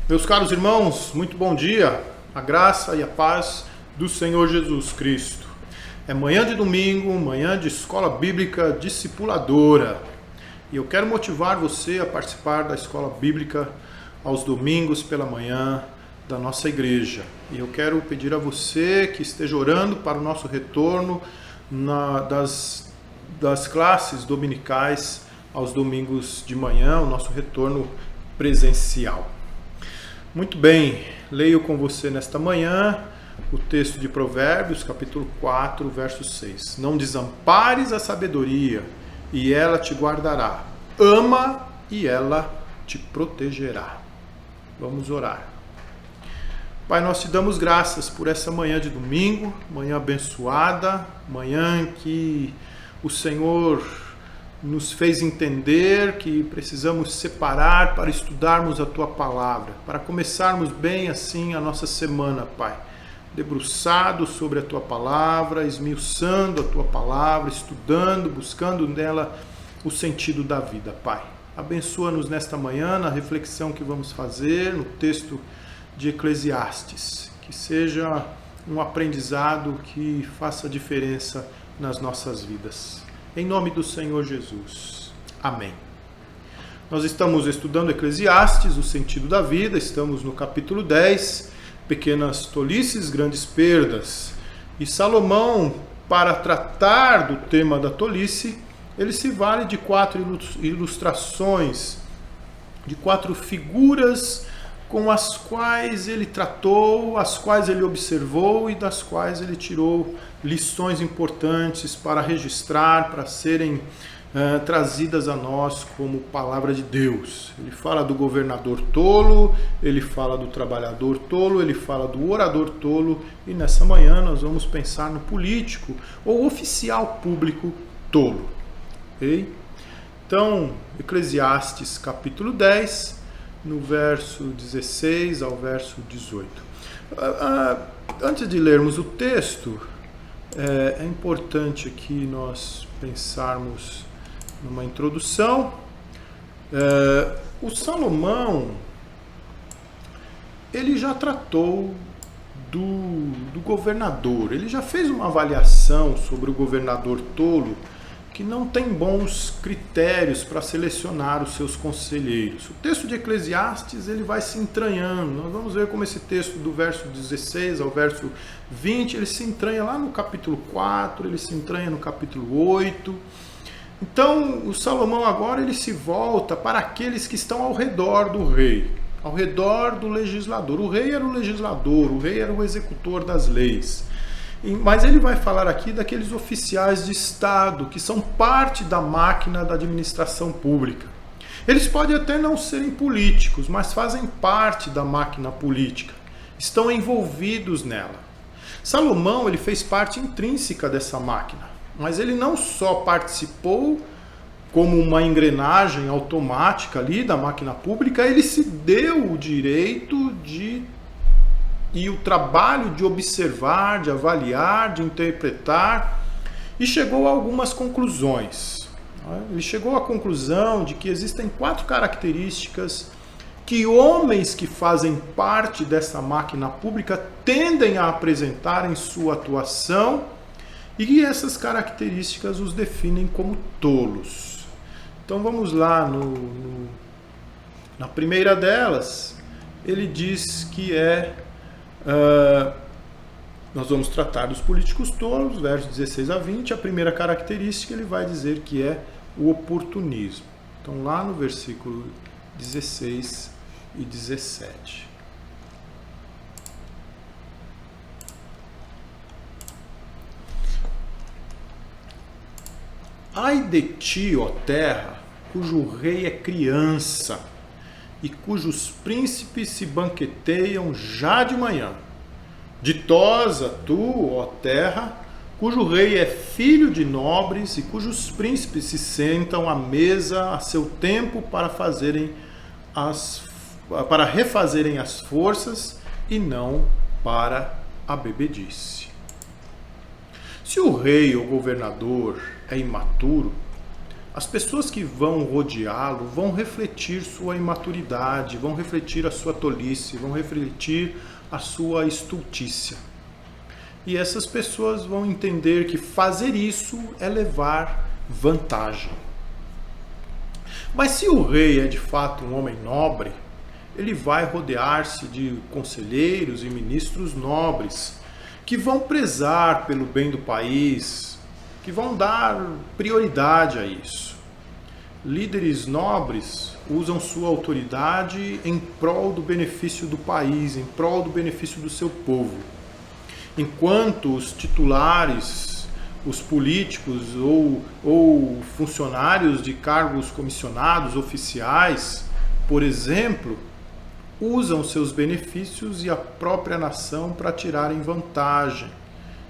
Meus caros irmãos, muito bom dia, a graça e a paz do Senhor Jesus Cristo. É manhã de domingo, manhã de escola bíblica discipuladora. E eu quero motivar você a participar da escola bíblica aos domingos pela manhã da nossa igreja. E eu quero pedir a você que esteja orando para o nosso retorno das classes dominicais aos domingos de manhã, o nosso retorno presencial. Muito bem, leio com você nesta manhã o texto de Provérbios, capítulo 4, verso 6. Não desampares a sabedoria, e ela te guardará. Ama, e ela te protegerá. Vamos orar. Pai, nós te damos graças por essa manhã de domingo, manhã abençoada, manhã que o Senhor nos fez entender que precisamos separar para estudarmos a Tua Palavra, para começarmos bem assim a nossa semana, Pai. Debruçado sobre a Tua Palavra, esmiuçando a Tua Palavra, estudando, buscando nela o sentido da vida, Pai. Abençoa-nos nesta manhã, na reflexão que vamos fazer, no texto de Eclesiastes. Que seja um aprendizado que faça diferença nas nossas vidas. Em nome do Senhor Jesus. Amém. Nós estamos estudando Eclesiastes, o sentido da vida. Estamos no capítulo 10, pequenas tolices, grandes perdas. E Salomão, para tratar do tema da tolice, ele se vale de 4 ilustrações, de 4 figuras com as quais ele tratou, as quais ele observou e das quais ele tirou lições importantes para registrar, para serem trazidas a nós como palavra de Deus. Ele fala do governador tolo, ele fala do trabalhador tolo, ele fala do orador tolo, e nessa manhã nós vamos pensar no político ou oficial público tolo. Okay? Então, Eclesiastes capítulo 10, no verso 16 ao verso 18. Antes de lermos o texto, é importante aqui nós pensarmos numa introdução. O Salomão, ele já tratou do governador, ele já fez uma avaliação sobre o governador tolo, que não tem bons critérios para selecionar os seus conselheiros. O texto de Eclesiastes ele vai se entranhando. Nós vamos ver como esse texto do verso 16 ao verso 20, ele se entranha lá no capítulo 4, ele se entranha no capítulo 8. Então, o Salomão agora ele se volta para aqueles que estão ao redor do rei, ao redor do legislador. O rei era o legislador, o rei era o executor das leis. Mas ele vai falar aqui daqueles oficiais de Estado que são parte da máquina da administração pública. Eles podem até não serem políticos, mas fazem parte da máquina política, estão envolvidos nela. Salomão ele fez parte intrínseca dessa máquina, mas ele não só participou como uma engrenagem automática ali da máquina pública, ele se deu o direito e o trabalho de observar, de avaliar, de interpretar, e chegou a algumas conclusões. Ele chegou à conclusão de que existem 4 características que homens que fazem parte dessa máquina pública tendem a apresentar em sua atuação, e essas características os definem como tolos. Então vamos lá, na primeira delas, ele diz que nós vamos tratar dos políticos tolos, versos 16 a 20. A primeira característica ele vai dizer que é o oportunismo. Então lá no versículo 16 e 17. Ai de ti, ó terra, cujo rei é criança, e cujos príncipes se banqueteiam já de manhã. Ditosa tu, ó terra, cujo rei é filho de nobres, e cujos príncipes se sentam à mesa a seu tempo para refazerem as forças, e não para a bebedice. Se o rei ou governador é imaturo, As pessoas que vão rodeá-lo vão refletir sua imaturidade, vão refletir a sua tolice, vão refletir a sua estultícia. E essas pessoas vão entender que fazer isso é levar vantagem. Mas se o rei é de fato um homem nobre, ele vai rodear-se de conselheiros e ministros nobres, que vão prezar pelo bem do país, que vão dar prioridade a isso. Líderes nobres usam sua autoridade em prol do benefício do país, em prol do benefício do seu povo. Enquanto os titulares, os políticos ou funcionários de cargos comissionados, oficiais, por exemplo, usam seus benefícios e a própria nação para tirarem vantagem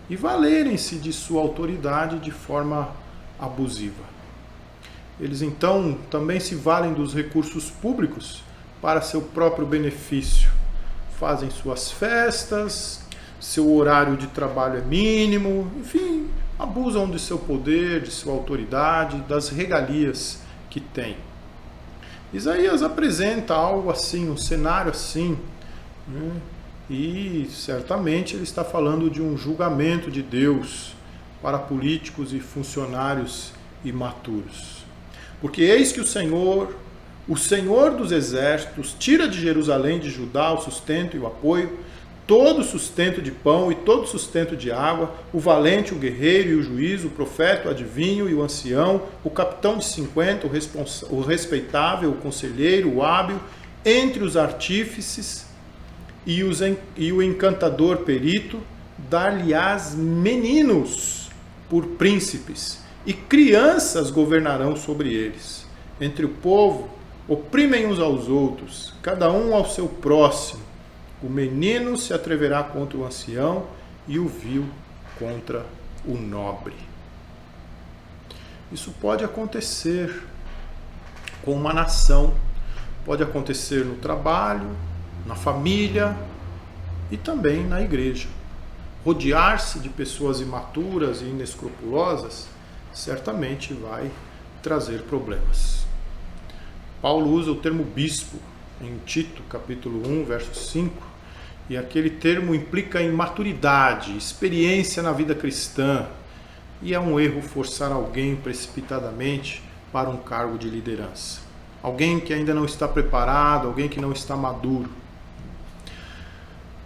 e valerem-se de sua autoridade de forma abusiva. Eles então também se valem dos recursos públicos para seu próprio benefício. Fazem suas festas, seu horário de trabalho é mínimo, enfim, abusam de seu poder, de sua autoridade, das regalias que têm. Isaías apresenta algo assim, um cenário assim, né? E certamente ele está falando de um julgamento de Deus para políticos e funcionários imaturos. Porque eis que o Senhor dos exércitos, tira de Jerusalém, de Judá, o sustento e o apoio, todo o sustento de pão e todo o sustento de água, o valente, o guerreiro e o juiz, o profeta, o adivinho e o ancião, o capitão de 50, o respeitável, o conselheiro, o hábil, entre os artífices e o encantador perito, dar-lhe-ás meninos por príncipes, e crianças governarão sobre eles. Entre o povo, oprimem uns aos outros, cada um ao seu próximo. O menino se atreverá contra o ancião e o vil contra o nobre. Isso pode acontecer com uma nação, pode acontecer no trabalho, na família e também na igreja. Rodear-se de pessoas imaturas e inescrupulosas certamente vai trazer problemas. Paulo usa o termo bispo em Tito, capítulo 1, verso 5, e aquele termo implica imaturidade, experiência na vida cristã, e é um erro forçar alguém precipitadamente para um cargo de liderança. Alguém que ainda não está preparado, alguém que não está maduro.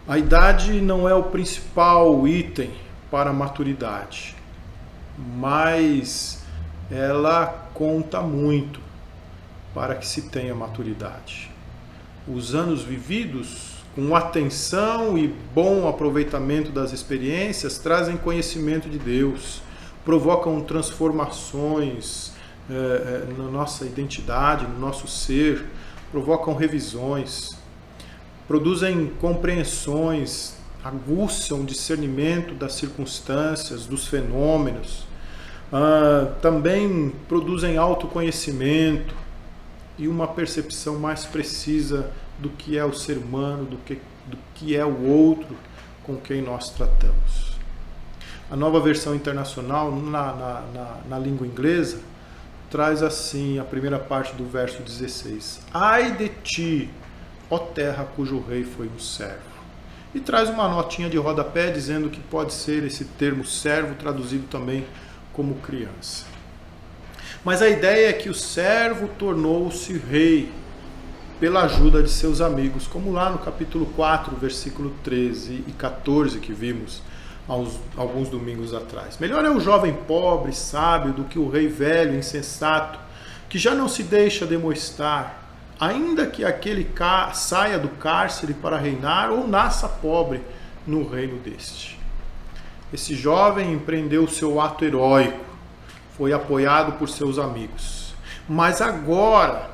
A idade não é o principal item para a maturidade, mas ela conta muito para que se tenha maturidade. Os anos vividos com atenção e bom aproveitamento das experiências trazem conhecimento de Deus, provocam transformações na nossa identidade, no nosso ser, provocam revisões, produzem compreensões, aguçam o discernimento das circunstâncias, dos fenômenos, também produzem autoconhecimento e uma percepção mais precisa do que é o ser humano, do que é o outro com quem nós tratamos. A Nova Versão Internacional, na língua inglesa, traz assim a primeira parte do verso 16. Ai de ti, ó terra cujo rei foi um servo. E traz uma notinha de rodapé dizendo que pode ser esse termo servo traduzido também como criança. Mas a ideia é que o servo tornou-se rei pela ajuda de seus amigos, como lá no capítulo 4, versículo 13 e 14 que vimos alguns domingos atrás. Melhor é o jovem pobre, sábio, do que o rei velho, insensato, que já não se deixa demoestar, ainda que aquele saia do cárcere para reinar ou nasça pobre no reino deste. Esse jovem empreendeu seu ato heróico, foi apoiado por seus amigos, mas agora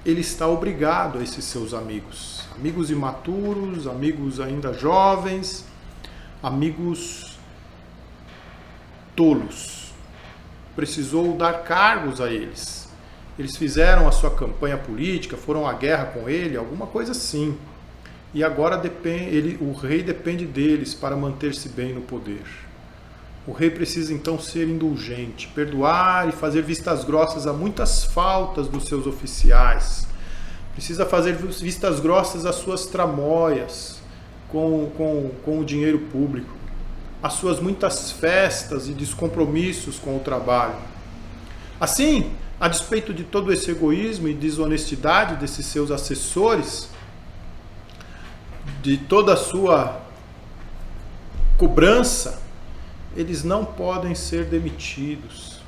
ele está obrigado a esses seus amigos, amigos imaturos, amigos ainda jovens, amigos tolos. Precisou dar cargos a eles. Eles fizeram a sua campanha política, foram à guerra com ele, alguma coisa assim. E agora o rei depende deles para manter-se bem no poder. O rei precisa então ser indulgente, perdoar e fazer vistas grossas a muitas faltas dos seus oficiais. Precisa fazer vistas grossas às suas tramóias com o dinheiro público, às suas muitas festas e descompromissos com o trabalho. Assim, a despeito de todo esse egoísmo e desonestidade desses seus assessores, de toda a sua cobrança, eles não podem ser demitidos.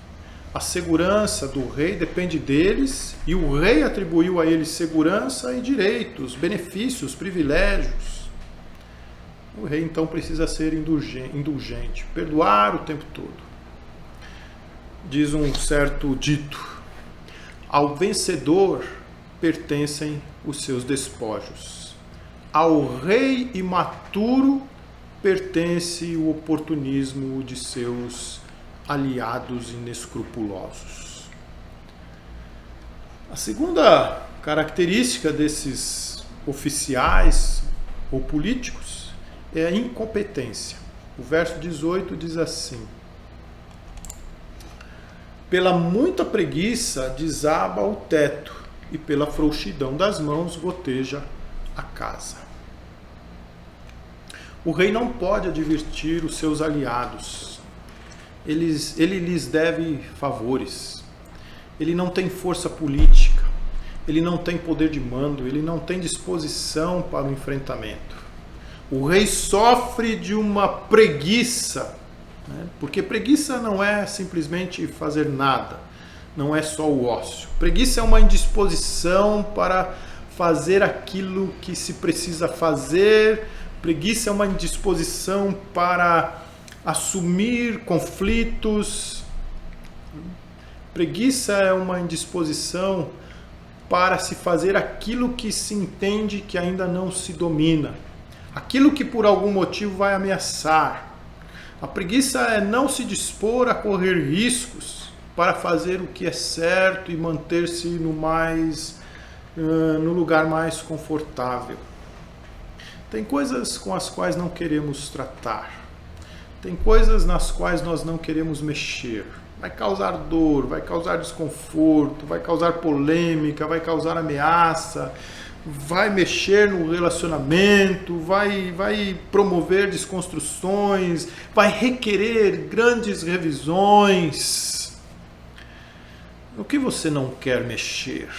A segurança do rei depende deles e o rei atribuiu a eles segurança e direitos, benefícios, privilégios. O rei então precisa ser indulgente, perdoar o tempo todo. Diz um certo dito: ao vencedor pertencem os seus despojos. Ao rei imaturo pertence o oportunismo de seus aliados inescrupulosos. A segunda característica desses oficiais ou políticos é a incompetência. O verso 18 diz assim: pela muita preguiça desaba o teto, e pela frouxidão das mãos goteja a casa. O rei não pode advertir os seus aliados. Ele lhes deve favores. Ele não tem força política. Ele não tem poder de mando. Ele não tem disposição para o enfrentamento. O rei sofre de uma preguiça, né? Porque preguiça não é simplesmente fazer nada. Não é só o ócio. Preguiça é uma indisposição para fazer aquilo que se precisa fazer. Preguiça é uma indisposição para assumir conflitos. Preguiça é uma indisposição para se fazer aquilo que se entende que ainda não se domina. Aquilo que por algum motivo vai ameaçar. A preguiça é não se dispor a correr riscos para fazer o que é certo e manter-se no lugar mais confortável. Tem coisas com as quais não queremos tratar. Tem coisas nas quais nós não queremos mexer. Vai causar dor, vai causar desconforto, vai causar polêmica, vai causar ameaça, vai mexer no relacionamento, vai promover desconstruções, vai requerer grandes revisões. O que você não quer mexer?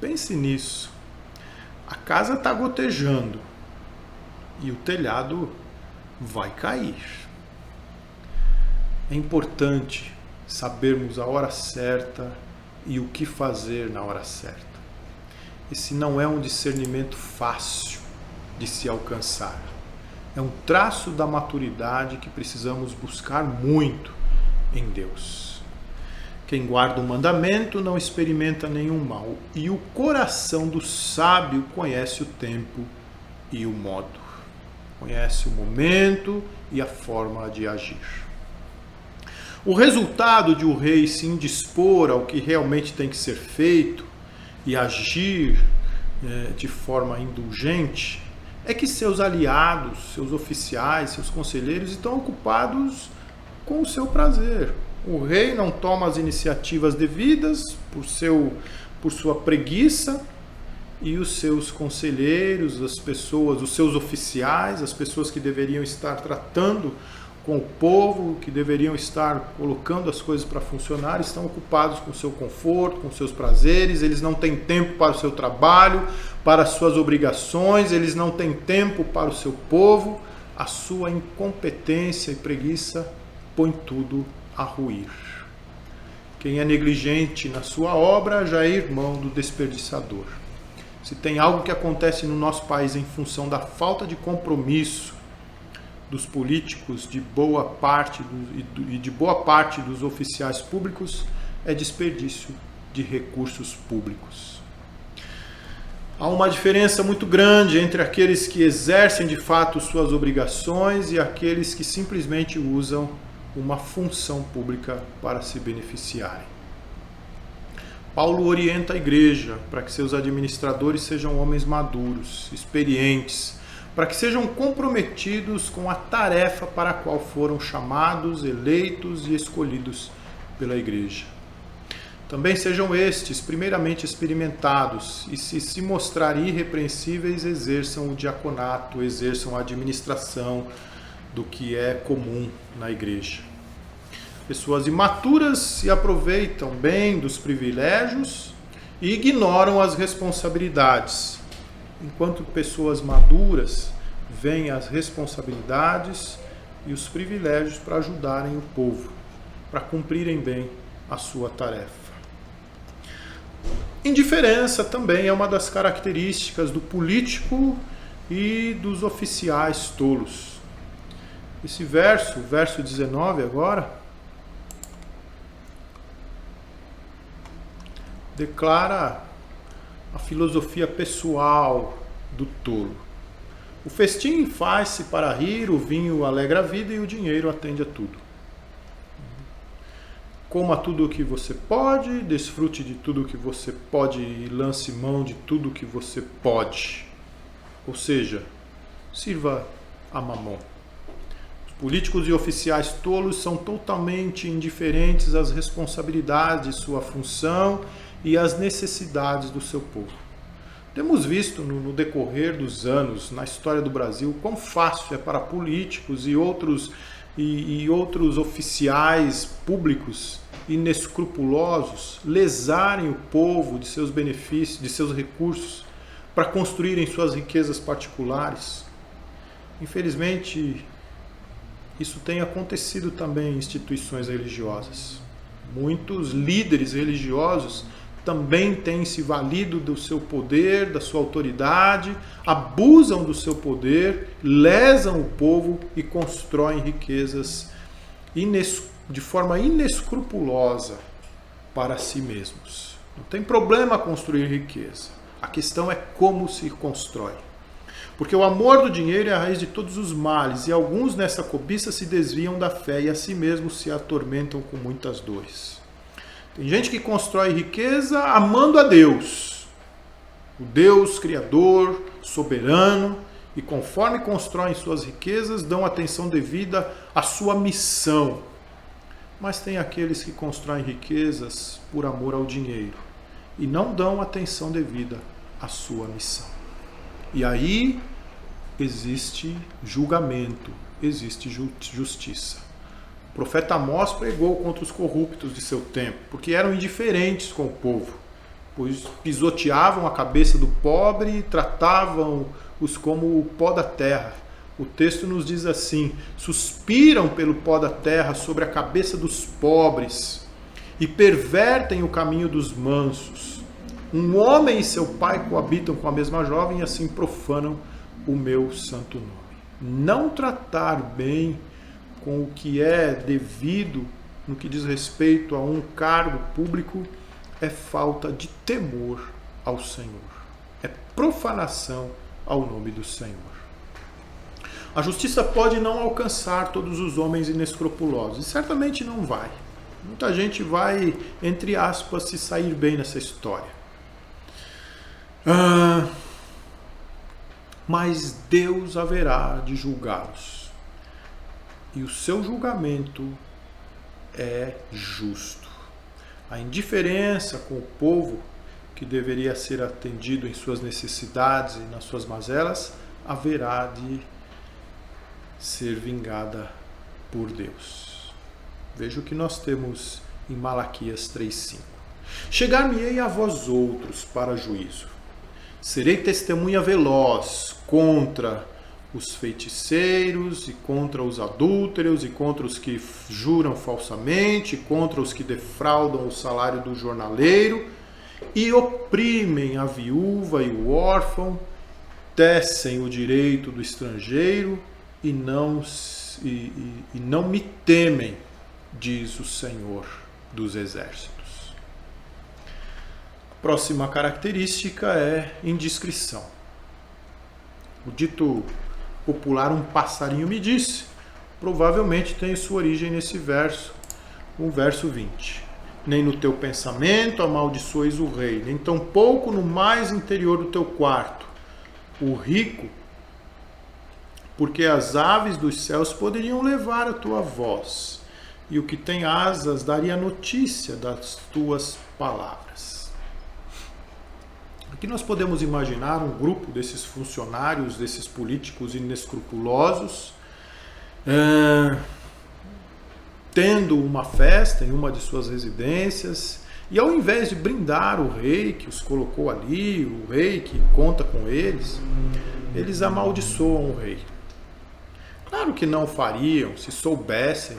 Pense nisso. A casa está gotejando e o telhado vai cair. É importante sabermos a hora certa e o que fazer na hora certa. Esse não é um discernimento fácil de se alcançar. É um traço da maturidade que precisamos buscar muito em Deus. Quem guarda o mandamento não experimenta nenhum mal, e o coração do sábio conhece o tempo e o modo. Conhece o momento e a forma de agir. O resultado de o rei se indispor ao que realmente tem que ser feito e agir de forma indulgente é que seus aliados, seus oficiais, seus conselheiros estão ocupados com o seu prazer. O rei não toma as iniciativas devidas por sua preguiça, e os seus conselheiros, as pessoas, os seus oficiais, as pessoas que deveriam estar tratando com o povo, que deveriam estar colocando as coisas para funcionar, estão ocupados com o seu conforto, com seus prazeres. Eles não têm tempo para o seu trabalho, para as suas obrigações, eles não têm tempo para o seu povo. A sua incompetência e preguiça põe tudo a ruir. Quem é negligente na sua obra já é irmão do desperdiçador. Se tem algo que acontece no nosso país em função da falta de compromisso dos políticos de boa parte dos oficiais públicos, é desperdício de recursos públicos. Há uma diferença muito grande entre aqueles que exercem de fato suas obrigações e aqueles que simplesmente usam uma função pública para se beneficiarem. Paulo orienta a igreja para que seus administradores sejam homens maduros, experientes, para que sejam comprometidos com a tarefa para a qual foram chamados, eleitos e escolhidos pela Igreja. Também sejam estes primeiramente experimentados e, se mostrarem irrepreensíveis, exerçam o diaconato, exerçam a administração do que é comum na Igreja. Pessoas imaturas se aproveitam bem dos privilégios e ignoram as responsabilidades, enquanto pessoas maduras veem as responsabilidades e os privilégios para ajudarem o povo, para cumprirem bem a sua tarefa. Indiferença também é uma das características do político e dos oficiais tolos. Esse verso 19 agora, declara a filosofia pessoal do tolo. O festim faz-se para rir, o vinho alegra a vida e o dinheiro atende a tudo. Coma tudo o que você pode, desfrute de tudo o que você pode e lance mão de tudo o que você pode. Ou seja, sirva a mamon. Os políticos e oficiais tolos são totalmente indiferentes às responsabilidades de sua função e às necessidades do seu povo. Temos visto no decorrer dos anos, na história do Brasil, quão fácil é para políticos e outros oficiais públicos inescrupulosos lesarem o povo de seus benefícios, de seus recursos, para construírem suas riquezas particulares. Infelizmente, isso tem acontecido também em instituições religiosas. Muitos líderes religiosos também têm se valido do seu poder, da sua autoridade, abusam do seu poder, lesam o povo e constroem riquezas de forma inescrupulosa para si mesmos. Não tem problema construir riqueza. A questão é como se constrói. Porque o amor do dinheiro é a raiz de todos os males, e alguns nessa cobiça se desviam da fé e a si mesmos se atormentam com muitas dores. Tem gente que constrói riqueza amando a Deus, o Deus criador, soberano, e conforme constroem suas riquezas, dão atenção devida à sua missão. Mas tem aqueles que constroem riquezas por amor ao dinheiro e não dão atenção devida à sua missão. E aí existe julgamento, existe justiça. O profeta Amós pregou contra os corruptos de seu tempo, porque eram indiferentes com o povo, pois pisoteavam a cabeça do pobre e tratavam-os como o pó da terra. O texto nos diz assim: suspiram pelo pó da terra sobre a cabeça dos pobres e pervertem o caminho dos mansos. Um homem e seu pai coabitam com a mesma jovem e assim profanam o meu santo nome. Não tratar bem com o que é devido no que diz respeito a um cargo público é falta de temor ao Senhor. É profanação ao nome do Senhor. A justiça pode não alcançar todos os homens inescrupulosos, e certamente não vai. Muita gente vai, entre aspas, se sair bem nessa história. Mas Deus haverá de julgá-los. E o seu julgamento é justo. A indiferença com o povo, que deveria ser atendido em suas necessidades e nas suas mazelas, haverá de ser vingada por Deus. Veja o que nós temos em Malaquias 3:5. Chegar-me-ei a vós outros para juízo. Serei testemunha veloz contra os feiticeiros e contra os adúlteros e contra os que juram falsamente, contra os que defraudam o salário do jornaleiro e oprimem a viúva e o órfão, tecem o direito do estrangeiro e não me temem, diz o Senhor dos Exércitos. A próxima característica é indiscrição. O dito popular "um passarinho me disse" provavelmente tem sua origem nesse verso, o verso 20. Nem no teu pensamento amaldiçoes o rei, nem tampouco no mais interior do teu quarto. O rico porque as aves dos céus poderiam levar a tua voz, e o que tem asas daria notícia das tuas palavras. Aqui nós podemos imaginar um grupo desses funcionários, desses políticos inescrupulosos, tendo uma festa em uma de suas residências, e ao invés de brindar o rei que os colocou ali, o rei que conta com eles, eles amaldiçoam o rei. Claro que não fariam se soubessem,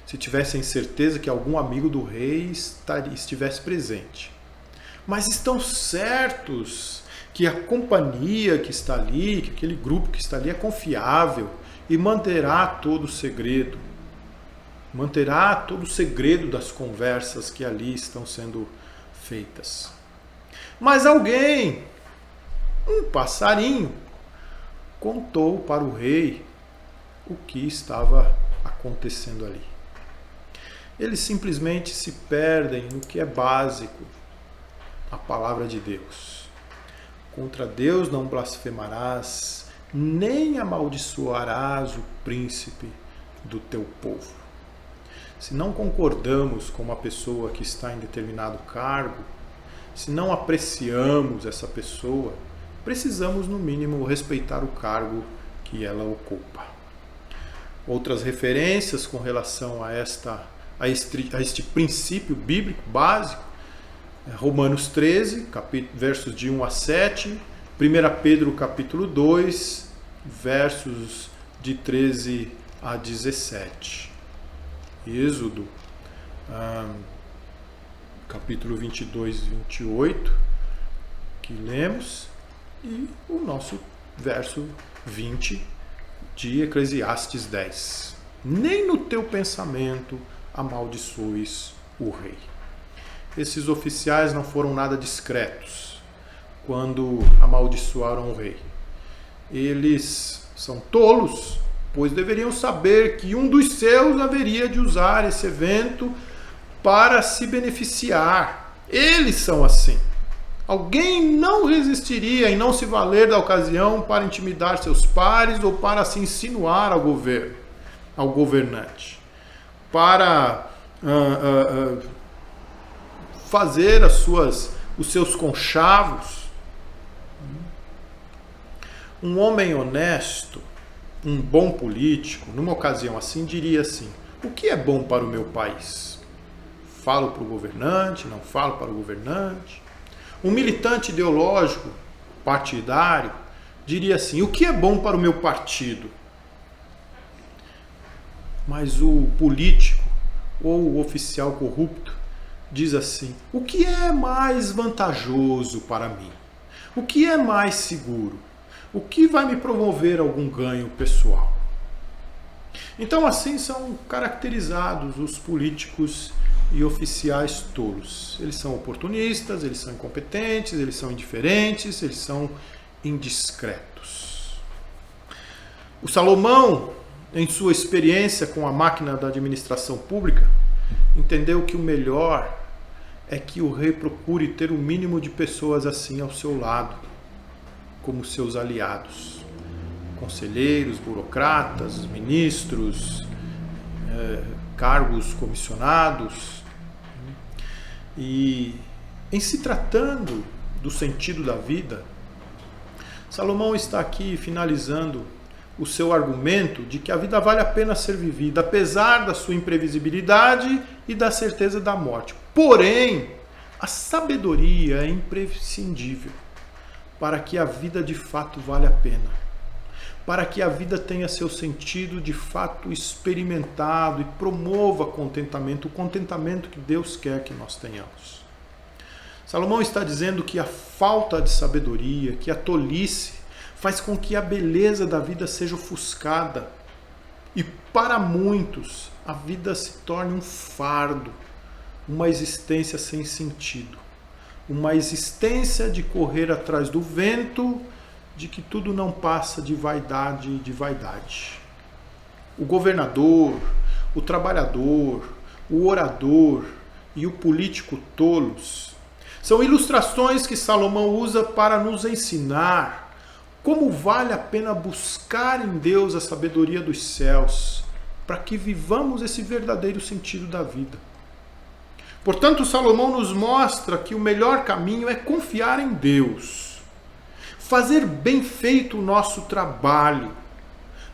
se tivessem certeza que algum amigo do rei estivesse presente. Mas estão certos que a companhia que está ali, que aquele grupo que está ali é confiável e manterá todo o segredo. Manterá todo o segredo das conversas que ali estão sendo feitas. Mas alguém, um passarinho, contou para o rei o que estava acontecendo ali. Eles simplesmente se perdem no que é básico, a palavra de Deus. Contra Deus não blasfemarás, nem amaldiçoarás o príncipe do teu povo. Se não concordamos com uma pessoa que está em determinado cargo, se não apreciamos essa pessoa, precisamos, no mínimo, respeitar o cargo que ela ocupa. Outras referências com relação a este princípio bíblico básico, Romanos 13, versos de 1 a 7, 1 Pedro capítulo 2, versos de 13 a 17. Êxodo, capítulo 22 e 28, que lemos, e o nosso verso 20 de Eclesiastes 10. Nem no teu pensamento amaldiçoes o rei. Esses oficiais não foram nada discretos quando amaldiçoaram o rei. Eles são tolos, pois deveriam saber que um dos seus haveria de usar esse evento para se beneficiar. Eles são assim. Alguém não resistiria em não se valer da ocasião para intimidar seus pares ou para se insinuar ao governo, ao governante, para fazer os seus conchavos. Um homem honesto, um bom político, numa ocasião assim, diria assim: o que é bom para o meu país? Falo para o governante, não falo para o governante? Um militante ideológico, partidário, diria assim: o que é bom para o meu partido? Mas o político ou o oficial corrupto diz assim: o que é mais vantajoso para mim? O que é mais seguro? O que vai me promover algum ganho pessoal? Então, assim são caracterizados os políticos e oficiais tolos. Eles são oportunistas, eles são incompetentes, eles são indiferentes, eles são indiscretos. O Salomão, em sua experiência com a máquina da administração pública, entendeu que o melhor é que o rei procure ter o mínimo de pessoas assim ao seu lado, como seus aliados, conselheiros, burocratas, ministros, cargos comissionados. E em se tratando do sentido da vida, Salomão está aqui finalizando o seu argumento de que a vida vale a pena ser vivida, apesar da sua imprevisibilidade e da certeza da morte. Porém, a sabedoria é imprescindível para que a vida de fato valha a pena, para que a vida tenha seu sentido de fato experimentado e promova contentamento, o contentamento que Deus quer que nós tenhamos. Salomão está dizendo que a falta de sabedoria, que a tolice, faz com que a beleza da vida seja ofuscada e para muitos a vida se torne um fardo, uma existência sem sentido. Uma existência de correr atrás do vento, de que tudo não passa de vaidade. O governador, o trabalhador, o orador e o político tolos são ilustrações que Salomão usa para nos ensinar como vale a pena buscar em Deus a sabedoria dos céus, para que vivamos esse verdadeiro sentido da vida. Portanto, Salomão nos mostra que o melhor caminho é confiar em Deus, fazer bem feito o nosso trabalho,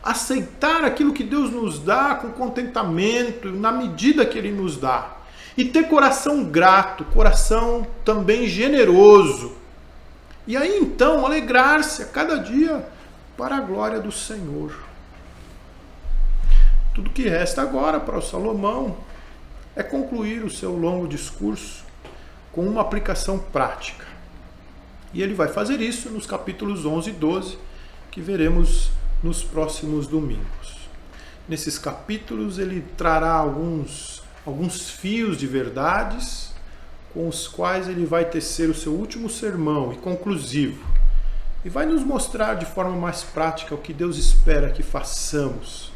aceitar aquilo que Deus nos dá com contentamento, na medida que Ele nos dá, e ter coração grato, coração também generoso. E aí então alegrar-se a cada dia para a glória do Senhor. Tudo que resta agora para o Salomão é concluir o seu longo discurso com uma aplicação prática. E ele vai fazer isso nos capítulos 11 e 12, que veremos nos próximos domingos. Nesses capítulos ele trará alguns fios de verdades, com os quais ele vai tecer o seu último sermão e conclusivo. E vai nos mostrar de forma mais prática o que Deus espera que façamos,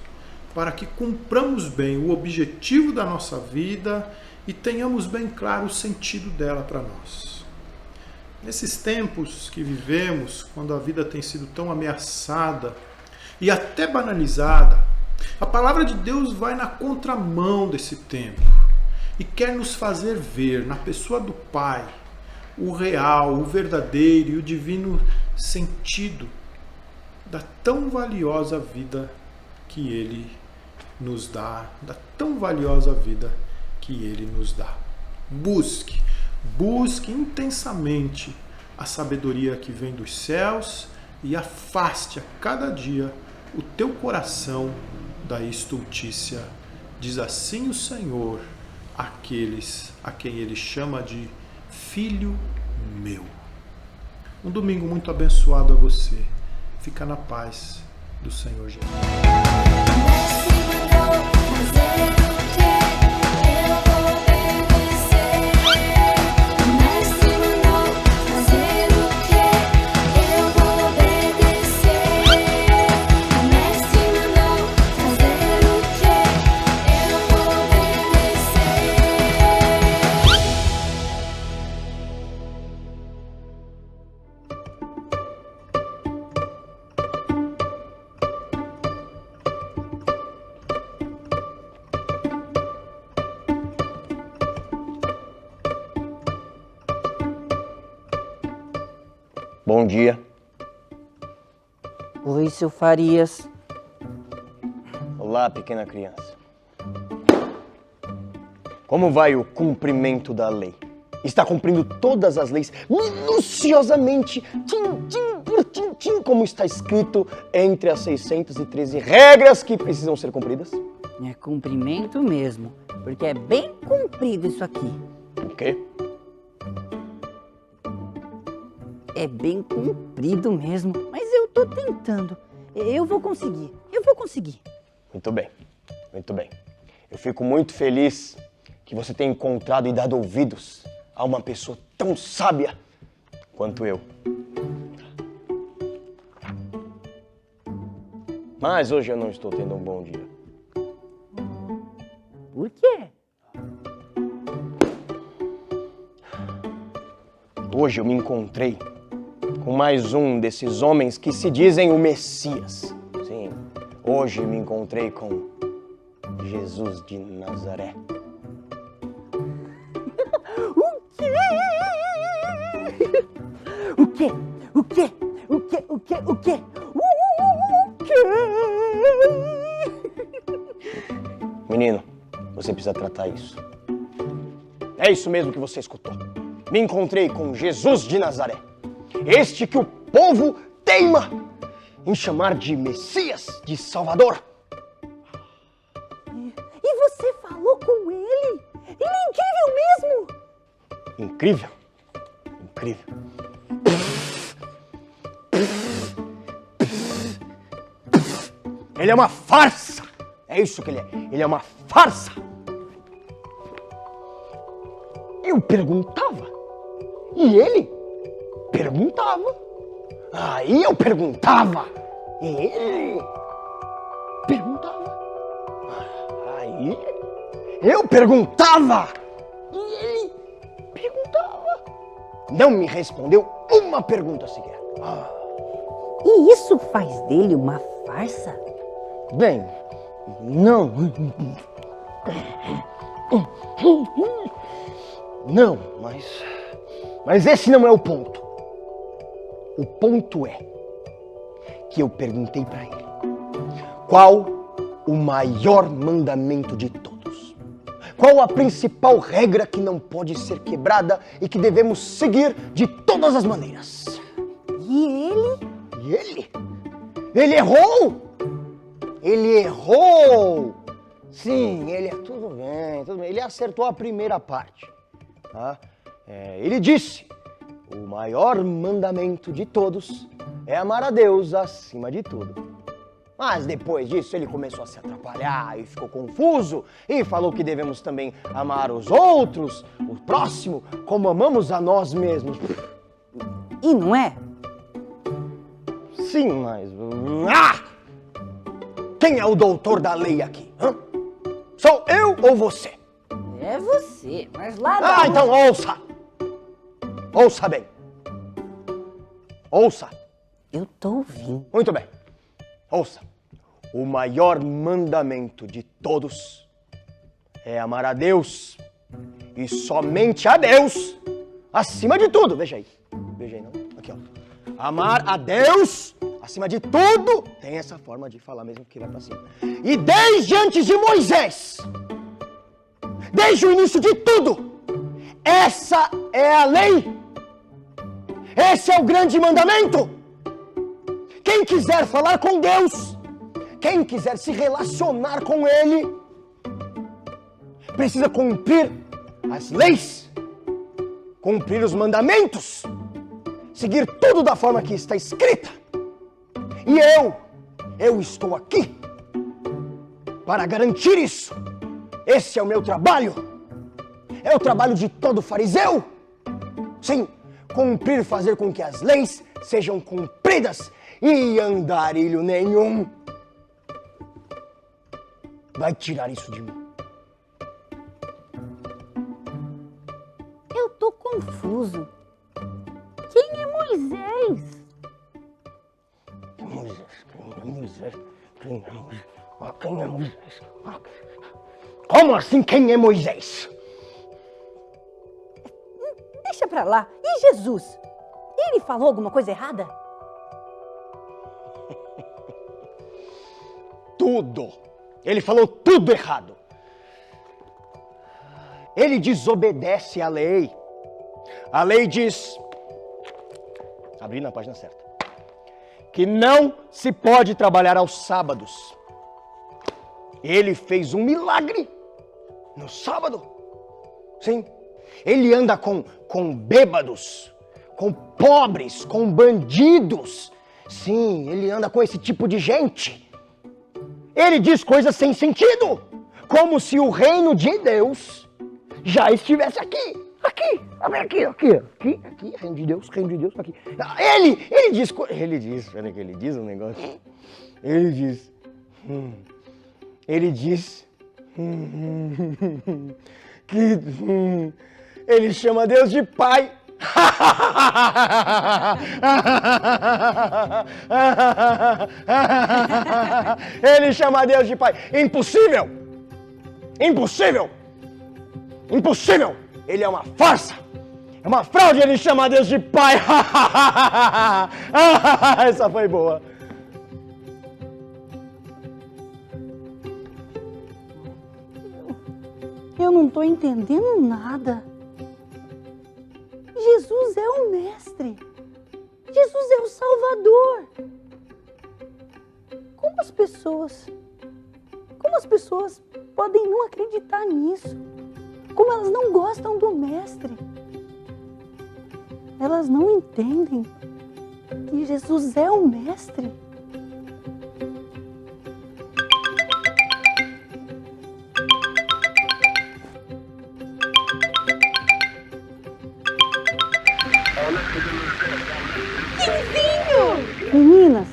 para que cumpramos bem o objetivo da nossa vida e tenhamos bem claro o sentido dela para nós. Nesses tempos que vivemos, quando a vida tem sido tão ameaçada e até banalizada, a palavra de Deus vai na contramão desse tempo e quer nos fazer ver na pessoa do Pai o real, o verdadeiro e o divino sentido da tão valiosa vida que Ele nos dá, da tão valiosa vida que Ele nos dá. Busque intensamente a sabedoria que vem dos céus e afaste a cada dia o teu coração da estultícia. Diz assim o Senhor àqueles a quem Ele chama de filho meu. Um domingo muito abençoado a você. Fica na paz do Senhor Jesus. Bom dia. Oi, seu Farias. Olá, pequena criança. Como vai o cumprimento da lei? Está cumprindo todas as leis minuciosamente, tintim por tintim, como está escrito entre as 613 regras que precisam ser cumpridas? É cumprimento mesmo, porque é bem comprido isso aqui. O quê? É bem comprido mesmo, mas eu tô tentando. Eu vou conseguir. Muito bem, muito bem. Eu fico muito feliz que você tenha encontrado e dado ouvidos a uma pessoa tão sábia quanto eu. Mas hoje eu não estou tendo um bom dia. Por quê? Hoje eu me encontrei com mais um desses homens que se dizem o Messias. Sim, hoje me encontrei com Jesus de Nazaré. O quê? Menino, você precisa tratar isso. É isso mesmo que você escutou. Me encontrei com Jesus de Nazaré. Este que o povo teima em chamar de Messias, de Salvador. E você falou com ele? Ele é incrível mesmo! Incrível? Incrível. Ele é uma farsa! É isso que ele é. Ele é uma farsa! Eu perguntava. E ele perguntava. Aí eu perguntava. E ele perguntava. Aí eu perguntava. E ele perguntava. Não me respondeu uma pergunta sequer. E isso faz dele uma farsa? Bem, não. Não, mas esse não é o ponto. O ponto é que eu perguntei para ele qual o maior mandamento de todos. Qual a principal regra que não pode ser quebrada e que devemos seguir de todas as maneiras? E ele? E ele? Ele errou! Ele errou! Sim, tudo bem, tudo bem. Ele acertou a primeira parte. Tá? Ele disse, o maior mandamento de todos é amar a Deus acima de tudo. Mas depois disso ele começou a se atrapalhar e ficou confuso e falou que devemos também amar os outros, o próximo, como amamos a nós mesmos. E não é? Sim, mas... Quem é o doutor da lei aqui? Hã? Sou eu ou você? É você, mas lá... Então ouça! Ouça bem. Ouça. Eu tô ouvindo. Muito bem. Ouça. O maior mandamento de todos é amar a Deus e somente a Deus acima de tudo. Veja aí. Veja aí, não? Aqui, ó. Amar a Deus acima de tudo. Tem essa forma de falar mesmo que vai pra cima. E desde antes de Moisés, desde o início de tudo, essa é a lei. Esse é o grande mandamento. Quem quiser falar com Deus, quem quiser se relacionar com Ele, precisa cumprir as leis, cumprir os mandamentos, seguir tudo da forma que está escrita. E eu estou aqui para garantir isso. Esse é o meu trabalho. É o trabalho de todo fariseu. Sim, cumprir, fazer com que as leis sejam cumpridas e andarilho nenhum vai tirar isso de mim. Eu tô confuso. Quem é Moisés? Quem é Moisés? Como assim quem é Moisés? Deixa pra lá. E Jesus? Ele falou alguma coisa errada? Tudo. Ele falou tudo errado. Ele desobedece à lei. A lei diz, abri na página certa, que não se pode trabalhar aos sábados. Ele fez um milagre no sábado. Sim. Ele anda com bêbados, com pobres, com bandidos. Sim, ele anda com esse tipo de gente. Ele diz coisas sem sentido, como se o reino de Deus já estivesse aqui, reino de Deus, aqui. Ele diz, espera que ele diz um negócio. Ele diz que ele chama Deus de pai. Ele chama Deus de pai. Impossível! Impossível! Impossível! Ele é uma farsa! É uma fraude, ele chama Deus de pai! Essa foi boa! Eu não tô entendendo nada. Jesus é o Mestre. Jesus é o Salvador. Como as pessoas podem não acreditar nisso? Como elas não gostam do Mestre? Elas não entendem que Jesus é o Mestre. Meninas,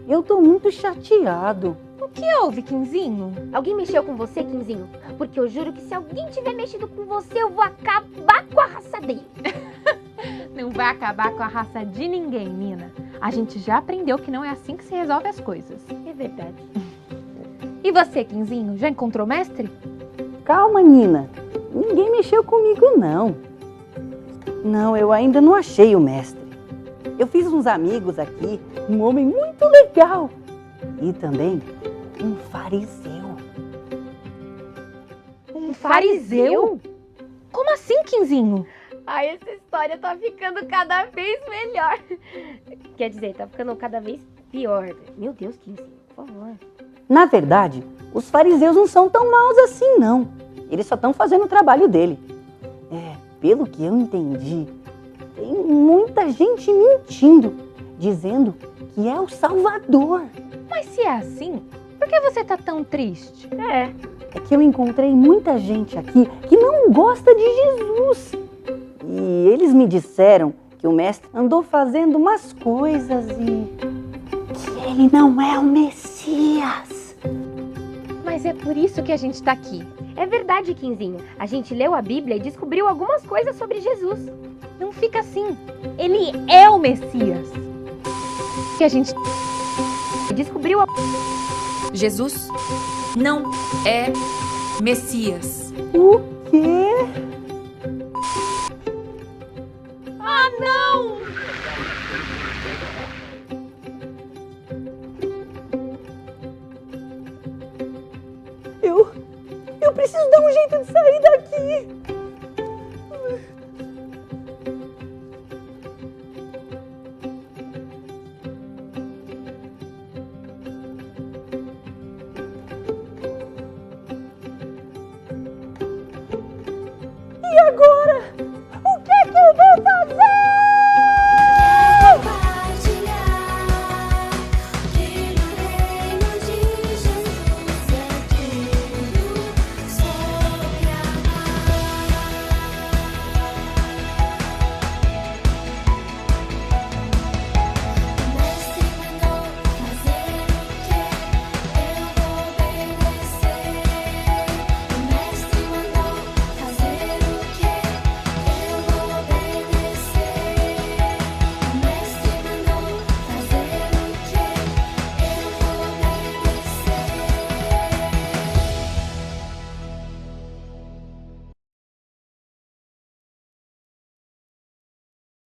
eu tô muito chateado. O que houve, Quinzinho? Alguém mexeu com você, Quinzinho? Porque eu juro que se alguém tiver mexido com você, eu vou acabar com a raça dele. Não vai acabar com a raça de ninguém, Nina. A gente já aprendeu que não é assim que se resolve as coisas. É verdade. E você, Quinzinho, já encontrou o mestre? Calma, Nina. Ninguém mexeu comigo, não. Não, eu ainda não achei o mestre. Eu fiz uns amigos aqui, um homem muito legal. E também um fariseu. Um fariseu? Como assim, Quinzinho? Ai, essa história tá ficando cada vez melhor. Quer dizer, tá ficando cada vez pior. Meu Deus, Quinzinho, por favor. Na verdade, os fariseus não são tão maus assim, não. Eles só estão fazendo o trabalho dele. Pelo que eu entendi, tem muita gente mentindo, dizendo que é o Salvador. Mas se é assim, por que você tá tão triste? É que eu encontrei muita gente aqui que não gosta de Jesus. E eles me disseram que o mestre andou fazendo umas coisas e que ele não é o Messias. Mas é por isso que a gente tá aqui. É verdade, Quinzinho. A gente leu a Bíblia e descobriu algumas coisas sobre Jesus. Não fica assim. Ele é o Messias. Que a gente Descobriu a... Jesus não é Messias. O quê? Ah, não! Eu preciso dar um jeito de sair daqui.